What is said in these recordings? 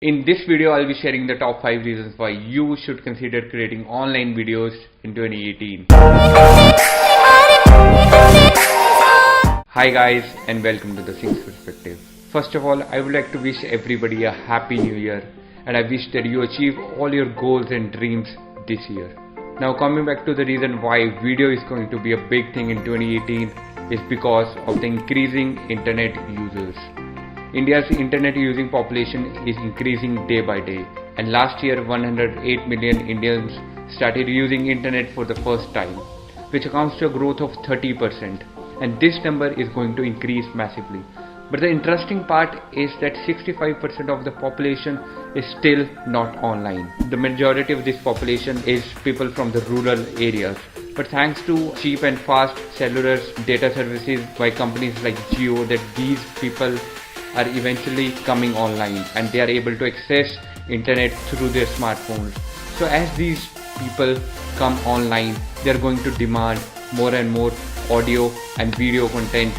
In this video, I'll be sharing the top 5 reasons why you should consider creating online videos in 2018. Hi guys, and welcome to the Six Perspective. First of all, I would like to wish everybody a happy new year, and I wish that you achieve all your goals and dreams this year. Now coming back to the reason why video is going to be a big thing in 2018 is because of the increasing internet users. India's internet using population is increasing day by day, and last year 108 million Indians started using internet for the first time, which accounts to a growth of 30%, and this number is going to increase massively. But the interesting part is that 65% of the population is still not online. The majority of this population is people from the rural areas. But thanks to cheap and fast cellular data services by companies like Jio, that these people are eventually coming online and they are able to access internet through their smartphones. So as these people come online, they are going to demand more and more audio and video content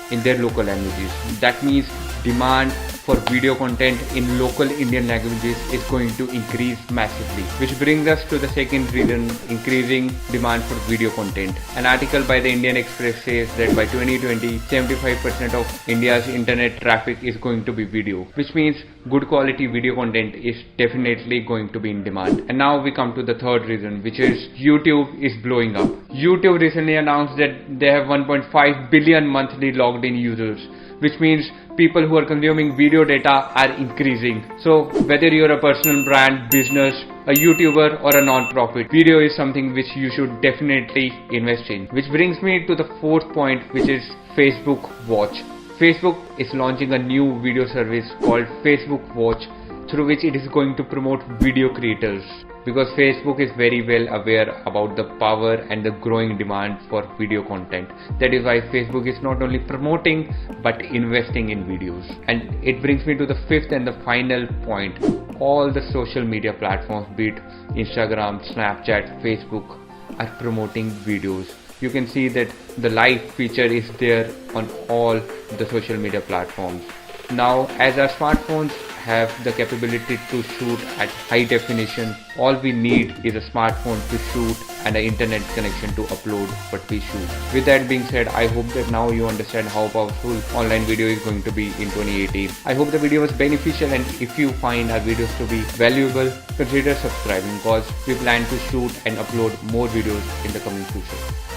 in their local languages. That means demand for video content in local Indian languages is going to increase massively, which brings us to the second reason: increasing demand for video content. An article by the Indian Express says that by 2020, 75% of India's internet traffic is going to be video, which means good quality video content is definitely going to be in demand. And now we come to the third reason, which is YouTube is blowing up. YouTube recently announced that they have 1.5 billion monthly logged in users, which means people who are consuming video data are increasing. So whether you're a personal brand, business, a YouTuber or a non-profit, video is something which you should definitely invest in. Which brings me to the fourth point, which is Facebook Watch. Facebook is launching a new video service called Facebook Watch, through which it is going to promote video creators, because Facebook is very well aware about the power and the growing demand for video content. That is why Facebook is not only promoting but investing in videos. And it brings me to the fifth and the final point. All the social media platforms, be it Instagram, Snapchat, Facebook, are promoting videos. You can see that the live feature is there on all the social media platforms. Now, as our smartphones have the capability to shoot at high definition, all we need is a smartphone to shoot and an internet connection to upload what we shoot. With that being said, I hope that now you understand how powerful online video is going to be in 2018. I hope the video was beneficial, and if you find our videos to be valuable, consider subscribing, because we plan to shoot and upload more videos in the coming future.